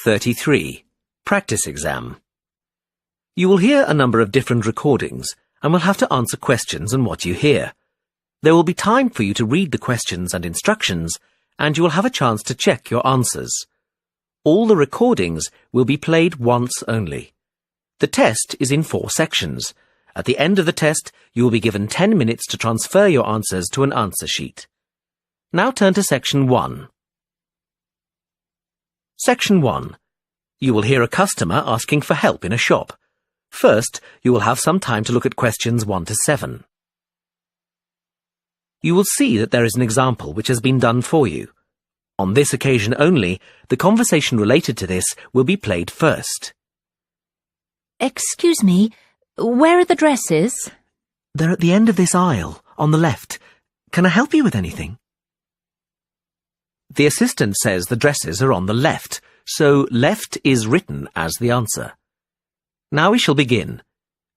33. Practice Exam. You will hear a number of different recordings and will have to answer questions on what you hear. There will be time for you to read the questions and instructions, and you will have a chance to check your answers. All the recordings will be played once only. The test is in 4 sections. At the end of the test, you will be given 10 minutes to transfer your answers to an answer sheet. Now turn to Section 1. Section 1. You will hear a customer asking for help in a shop. First, you will have some time to look at questions 1 to 7. You will see that there is an example which has been done for you. On this occasion only, the conversation related to this will be played first. Excuse me, where are the dresses? They're at the end of this aisle, on the left. Can I help you with anything? The assistant says the dresses are on the left, so left is written as the answer. Now we shall begin.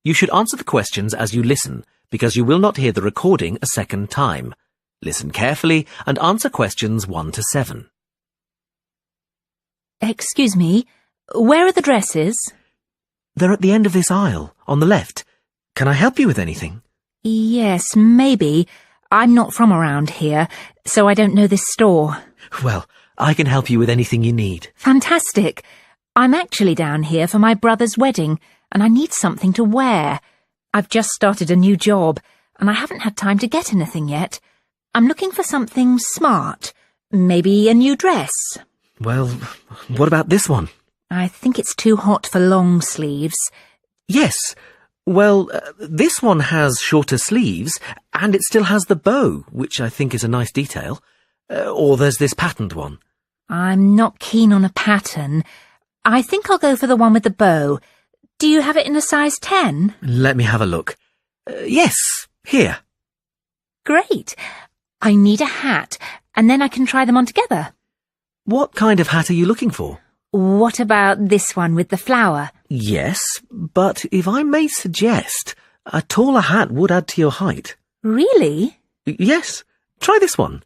You should answer the questions as you listen, because you will not hear the recording a second time. Listen carefully and answer questions 1 to 7. Excuse me, where are the dresses? They're at the end of this aisle, on the left. Can I help you with anything? Yes, maybe. I'm not from around here, so I don't know this store. Well, I can help you with anything you need. Fantastic. I'm actually down here for my brother's wedding, and I need something to wear. I've just started a new job, and I haven't had time to get anything yet. I'm looking for something smart. Maybe a new dress. Well, what about this one? I think it's too hot for long sleeves. Yes. Well, this one has shorter sleeves, and it still has the bow, which I think is a nice detail. Or there's this patterned one. I'm not keen on a pattern. I think I'll go for the one with the bow. Do you have it in a size 10? Let me have a look. Yes, here. Great. I need a hat, and then I can try them on together. What kind of hat are you looking for? What about this one with the flower? Yes, but if I may suggest, a taller hat would add to your height. Really? Yes, try this one.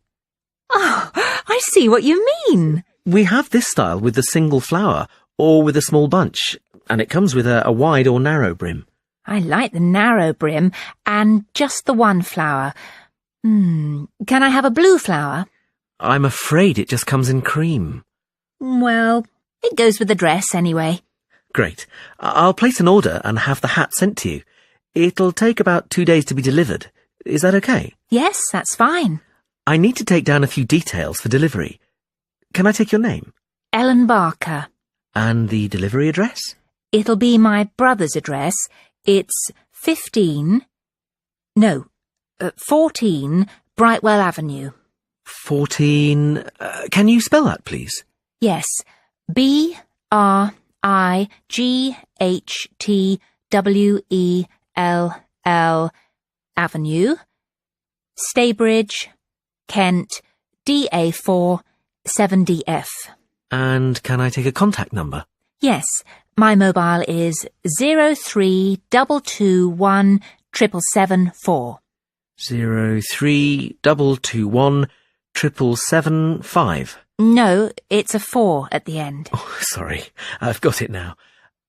Oh, I see what you mean. We have this style with the single flower, or with a small bunch, and it comes with a wide or narrow brim. I like the narrow brim, and just the one flower. Can I have a blue flower? I'm afraid it just comes in cream. Well, it goes with the dress anyway. Great. I'll place an order and have the hat sent to you. It'll take about 2 days to be delivered. Is that okay? Yes, that's fine. I need to take down a few details for delivery. Can I take your name? Ellen Barker. And the delivery address? It'll be my brother's address. It's 14 Brightwell Avenue. 14... can you spell that, please? Yes. BRIGHTWELL Avenue, Staybridge, Kent, DA4 7DF. And can I take a contact number? Yes, my mobile is 03221 777 03221 775. No, it's a 4 at the end. Oh, sorry, I've got it now.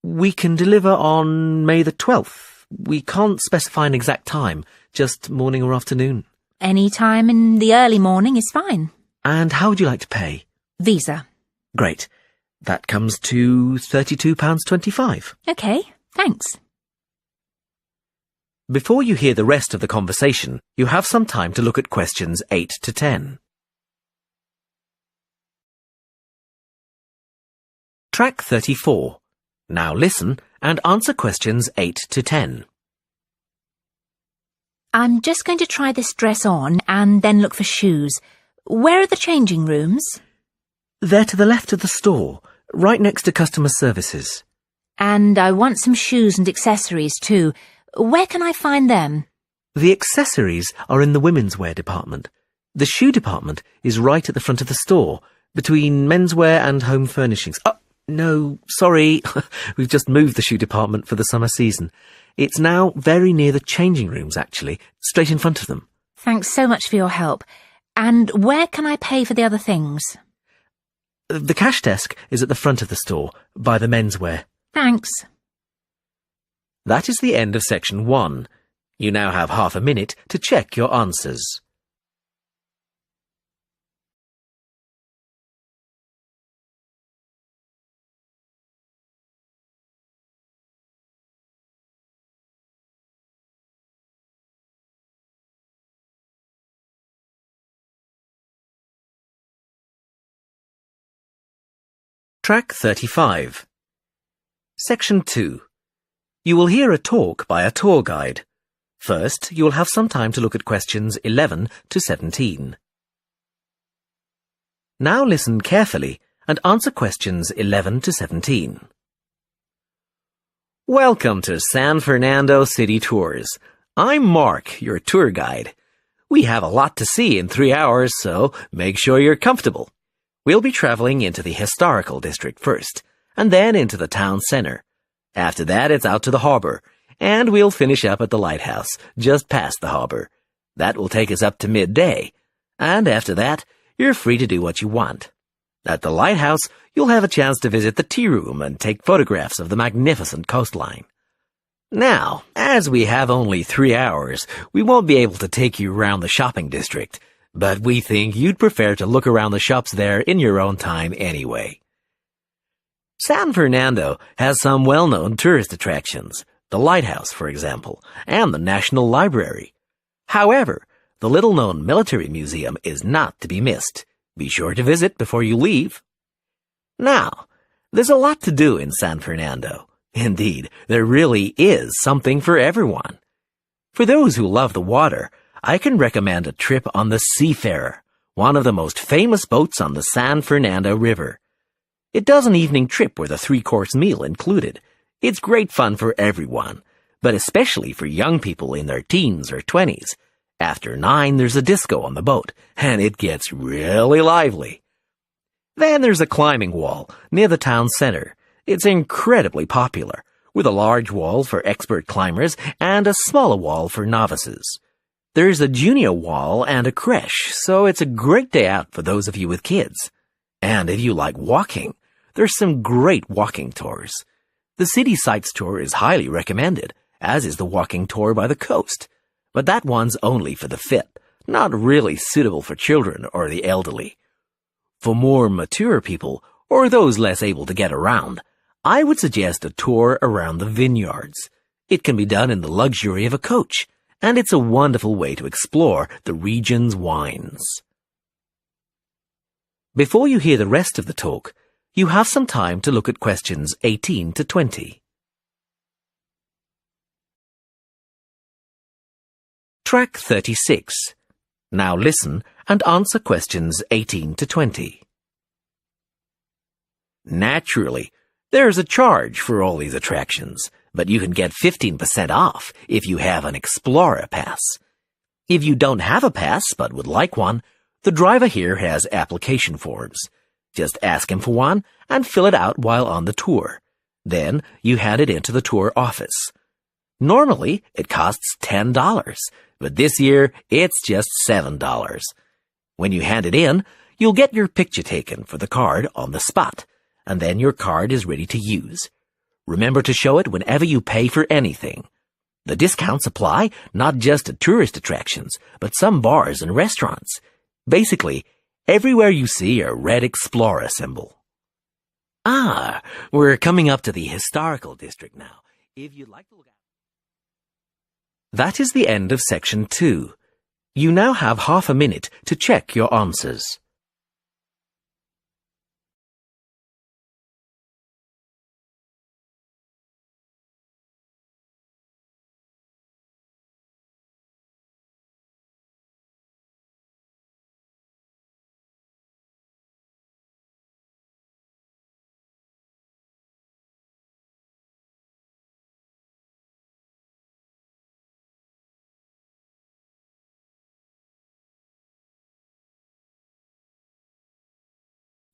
We can deliver on May the 12th. We can't specify an exact time, just morning or afternoon. Any time in the early morning is fine. And how would you like to pay? Visa. Great. That comes to £32.25. OK, thanks. Before you hear the rest of the conversation, you have some time to look at questions 8 to 10. Track 34. Now listen and answer questions 8 to 10. I'm just going to try this dress on and then look for shoes. Where are the changing rooms? They're to the left of the store, right next to customer services. And I want some shoes and accessories too. Where can I find them? The accessories are in the women's wear department. The shoe department is right at the front of the store, between menswear and home furnishings. Oh, no, sorry. We've just moved the shoe department for the summer season. It's now very near the changing rooms, actually, straight in front of them. Thanks so much for your help. And where can I pay for the other things? The cash desk is at the front of the store, by the menswear. Thanks. That is the end of section 1. You now have half a minute to check your answers. Track 35. Section 2. You will hear a talk by a tour guide. First, you will have some time to look at questions 11 to 17. Now listen carefully and answer questions 11 to 17. Welcome to San Fernando City Tours. I'm Mark, your tour guide. We have a lot to see in 3 hours, so make sure you're comfortable. We'll be traveling into the historical district first, and then into the town center. After that, it's out to the harbor, and we'll finish up at the lighthouse, just past the harbor. That will take us up to midday, and after that, you're free to do what you want. At the lighthouse, you'll have a chance to visit the tea room and take photographs of the magnificent coastline. Now, as we have only 3 hours, we won't be able to take you around the shopping district, but we think you'd prefer to look around the shops there in your own time anyway. San Fernando has some well-known tourist attractions, the lighthouse, for example, and the National Library. However, the little-known military museum is not to be missed. Be sure to visit before you leave. Now, there's a lot to do in San Fernando. Indeed, there really is something for everyone. For those who love the water, I can recommend a trip on the Seafarer, one of the most famous boats on the San Fernando River. It does an evening trip with a 3-course meal included. It's great fun for everyone, but especially for young people in their teens or 20s. After 9, there's a disco on the boat, and it gets really lively. Then there's a climbing wall near the town center. It's incredibly popular, with a large wall for expert climbers and a smaller wall for novices. There's a junior wall and a creche, so it's a great day out for those of you with kids. And if you like walking, there's some great walking tours. The City Sights tour is highly recommended, as is the walking tour by the coast. But that one's only for the fit, not really suitable for children or the elderly. For more mature people, or those less able to get around, I would suggest a tour around the vineyards. It can be done in the luxury of a coach, and it's a wonderful way to explore the region's wines. Before you hear the rest of the talk, you have some time to look at questions 18 to 20. Track 36. Now listen and answer questions 18 to 20. Naturally, there's a charge for all these attractions, but you can get 15% off if you have an Explorer Pass. If you don't have a pass but would like one, the driver here has application forms. Just ask him for one and fill it out while on the tour. Then you hand it into the tour office. Normally, it costs $10, but this year it's just $7. When you hand it in, you'll get your picture taken for the card on the spot, and then your card is ready to use. Remember to show it whenever you pay for anything. The discounts apply not just to tourist attractions, but some bars and restaurants. Basically, everywhere you see a red Explorer symbol. We're coming up to the historical district now. If you'd like to look at... That is the end of section 2. You now have half a minute to check your answers.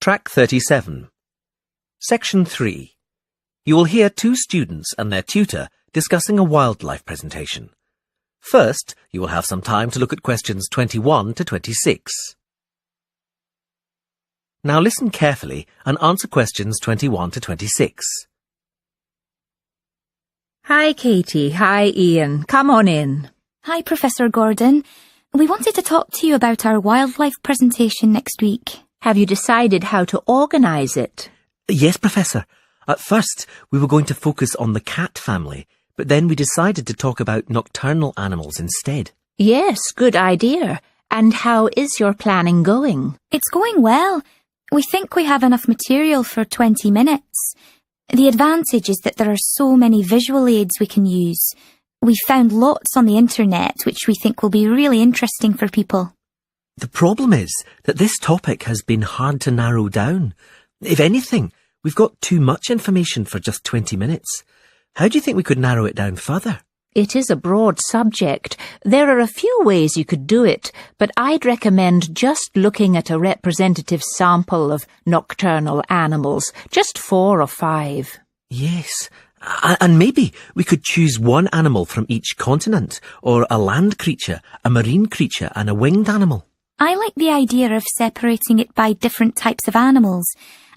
Track 37. Section 3. You will hear 2 students and their tutor discussing a wildlife presentation. First, you will have some time to look at questions 21 to 26. Now listen carefully and answer questions 21 to 26. Hi, Katie. Hi, Ian. Come on in. Hi, Professor Gordon. We wanted to talk to you about our wildlife presentation next week. Have you decided how to organise it? Yes, Professor. At first, we were going to focus on the cat family, but then we decided to talk about nocturnal animals instead. Yes, good idea. And how is your planning going? It's going well. We think we have enough material for 20 minutes. The advantage is that there are so many visual aids we can use. We found lots on the internet which we think will be really interesting for people. The problem is that this topic has been hard to narrow down. If anything, we've got too much information for just 20 minutes. How do you think we could narrow it down further? It is a broad subject. There are a few ways you could do it, but I'd recommend just looking at a representative sample of nocturnal animals, just 4 or 5. Yes, and maybe we could choose one animal from each continent, or a land creature, a marine creature, and a winged animal. I like the idea of separating it by different types of animals.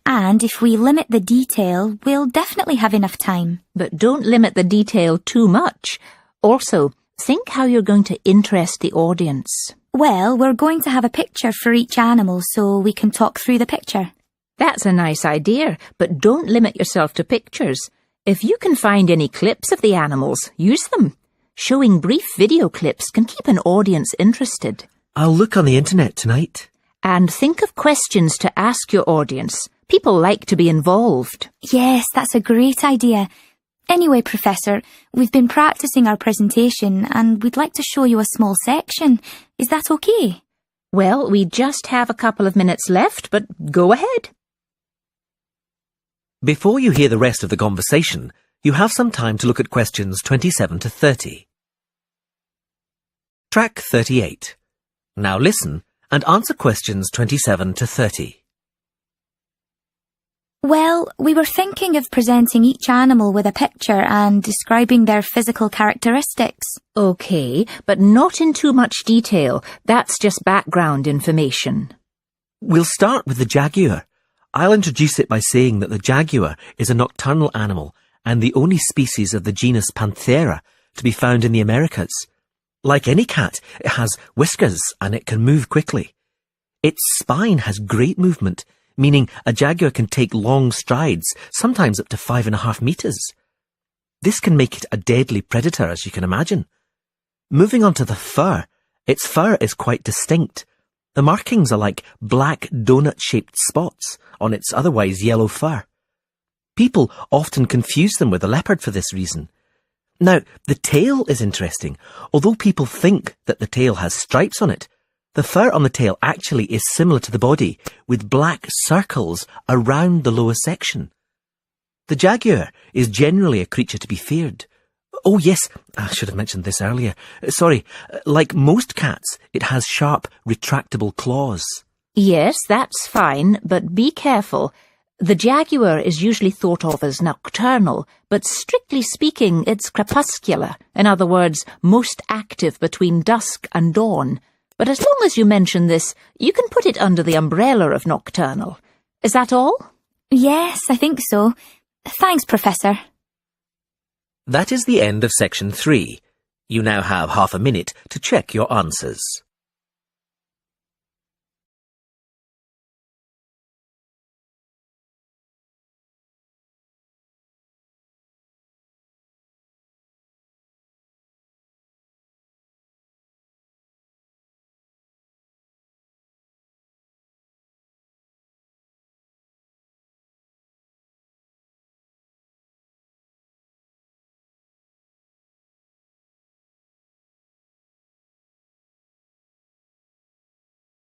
And if we limit the detail, we'll definitely have enough time. But don't limit the detail too much. Also, think how you're going to interest the audience. Well, we're going to have a picture for each animal so we can talk through the picture. That's a nice idea, but don't limit yourself to pictures. If you can find any clips of the animals, use them. Showing brief video clips can keep an audience interested. I'll look on the internet tonight. And think of questions to ask your audience. People like to be involved. Yes, that's a great idea. Anyway, Professor, we've been practicing our presentation and we'd like to show you a small section. Is that okay? Well, we just have a couple of minutes left, but go ahead. Before you hear the rest of the conversation, you have some time to look at questions 27 to 30. Track 38. Now listen and answer questions 27 to 30. Well, we were thinking of presenting each animal with a picture and describing their physical characteristics. Okay, but not in too much detail. That's just background information. We'll start with the jaguar. I'll introduce it by saying that the jaguar is a nocturnal animal and the only species of the genus Panthera to be found in the Americas. Like any cat, it has whiskers and it can move quickly. Its spine has great movement, meaning a jaguar can take long strides, sometimes up to 5.5 meters. This can make it a deadly predator, as you can imagine. Moving on to the fur, its fur is quite distinct. The markings are like black donut-shaped spots on its otherwise yellow fur. People often confuse them with a leopard for this reason. Now, the tail is interesting. Although people think that the tail has stripes on it, the fur on the tail actually is similar to the body, with black circles around the lower section. The jaguar is generally a creature to be feared. Oh yes, I should have mentioned this earlier. Sorry, like most cats, it has sharp, retractable claws. Yes, that's fine, but be careful. The jaguar is usually thought of as nocturnal, but strictly speaking, it's crepuscular. In other words, most active between dusk and dawn. But as long as you mention this, you can put it under the umbrella of nocturnal. Is that all? Yes, I think so. Thanks, Professor. That is the end of section 3. You now have half a minute to check your answers.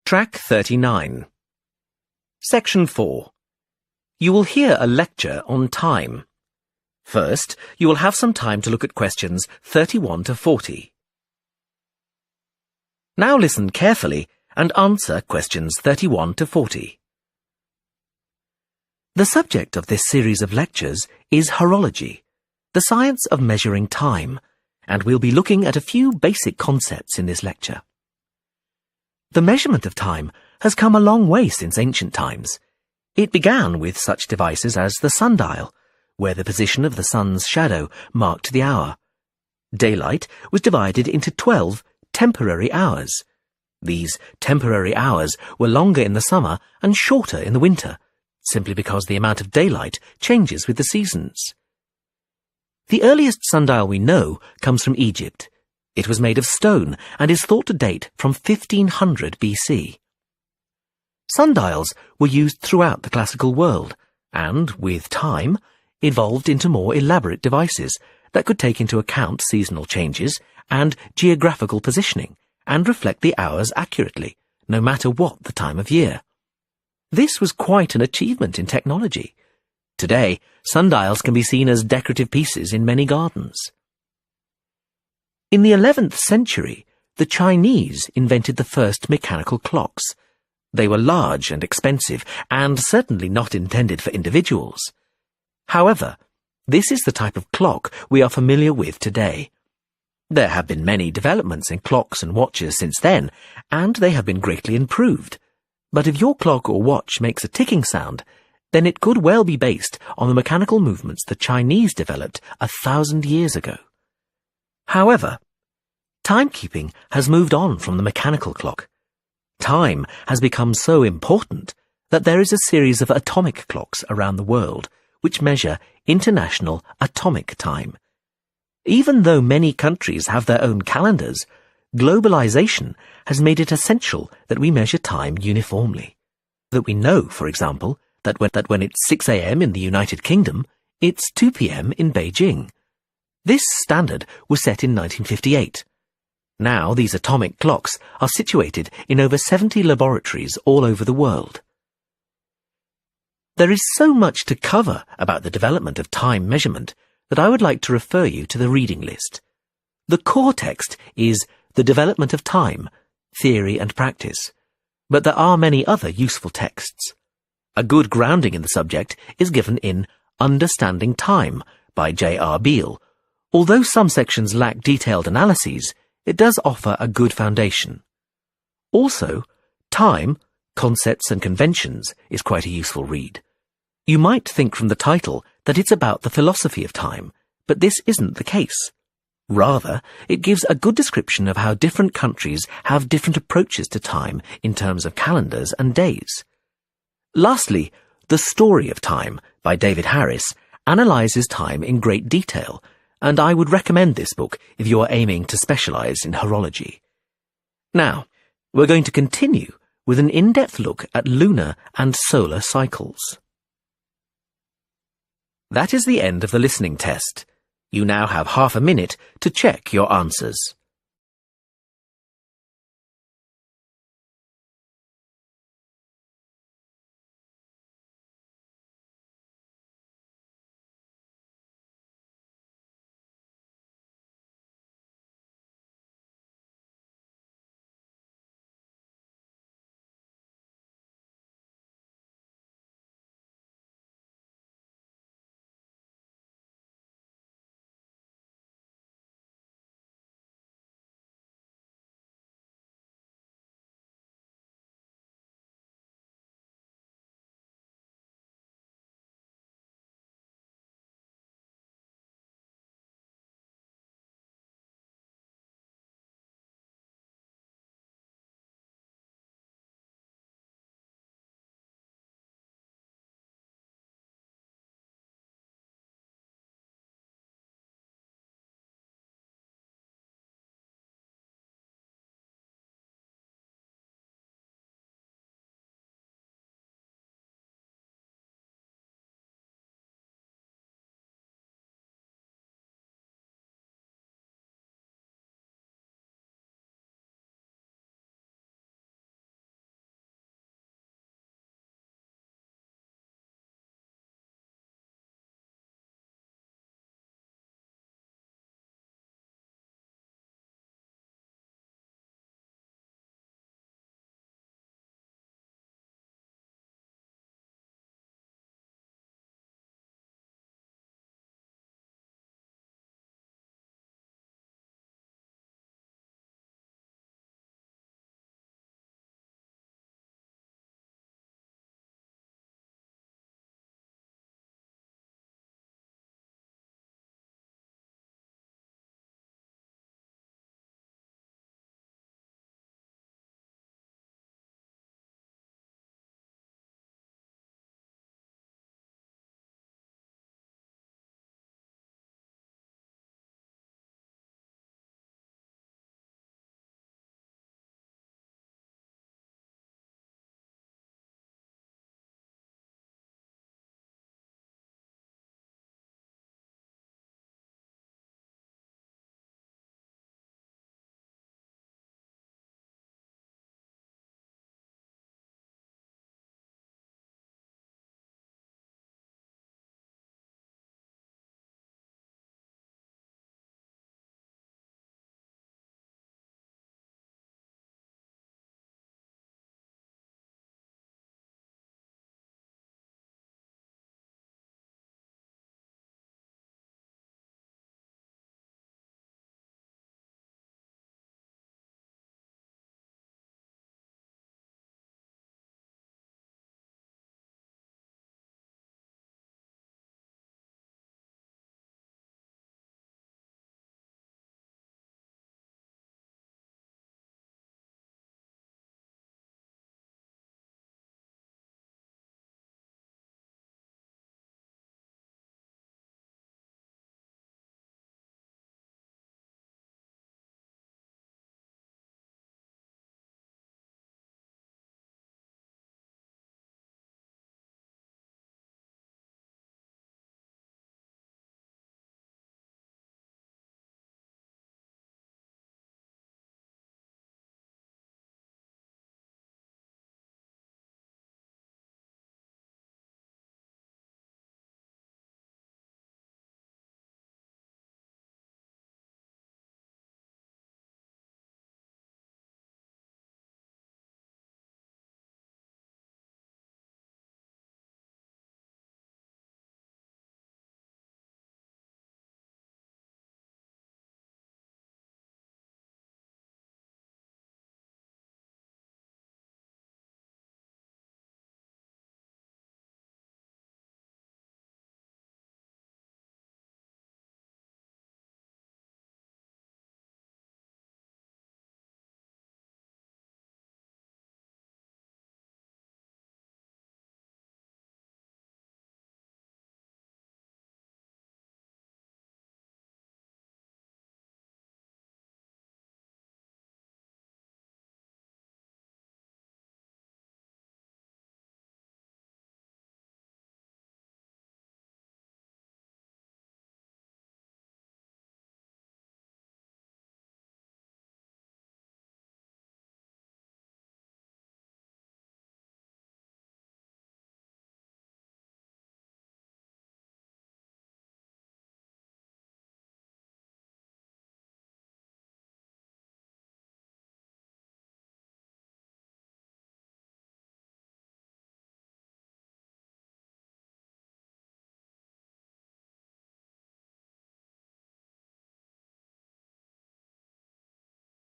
Track 39. Section 4. You will hear a lecture on time. First, you will have some time to look at questions 31 to 40. Now listen carefully and answer questions 31 to 40. The subject of this series of lectures is horology, the science of measuring time, and we'll be looking at a few basic concepts in this lecture. The measurement of time has come a long way since ancient times. It began with such devices as the sundial, where the position of the sun's shadow marked the hour. Daylight was divided into 12 temporary hours. These temporary hours were longer in the summer and shorter in the winter, simply because the amount of daylight changes with the seasons. The earliest sundial we know comes from Egypt. It was made of stone and is thought to date from 1500 BC. Sundials were used throughout the classical world and, with time, evolved into more elaborate devices that could take into account seasonal changes and geographical positioning and reflect the hours accurately, no matter what the time of year. This was quite an achievement in technology. Today, sundials can be seen as decorative pieces in many gardens. In the 11th century, the Chinese invented the first mechanical clocks. They were large and expensive, and certainly not intended for individuals. However, this is the type of clock we are familiar with today. There have been many developments in clocks and watches since then, and they have been greatly improved. But if your clock or watch makes a ticking sound, then it could well be based on the mechanical movements the Chinese developed 1,000 years ago. However, timekeeping has moved on from the mechanical clock. Time has become so important that there is a series of atomic clocks around the world which measure international atomic time. Even though many countries have their own calendars, globalization has made it essential that we measure time uniformly. That we know, for example, that when it's 6 a.m. in the United Kingdom, it's 2 p.m. in Beijing. This standard was set in 1958. Now these atomic clocks are situated in over 70 laboratories all over the world. There is so much to cover about the development of time measurement that I would like to refer you to the reading list. The core text is The Development of Time, Theory and Practice, but there are many other useful texts. A good grounding in the subject is given in Understanding Time by J.R. Beale. Although some sections lack detailed analyses, it does offer a good foundation. Also, Time, Concepts and Conventions is quite a useful read. You might think from the title that it's about the philosophy of time, but this isn't the case. Rather, it gives a good description of how different countries have different approaches to time in terms of calendars and days. Lastly, The Story of Time by David Harris analyzes time in great detail, and I would recommend this book if you are aiming to specialize in horology. Now, we're going to continue with an in-depth look at lunar and solar cycles. That is the end of the listening test. You now have half a minute to check your answers.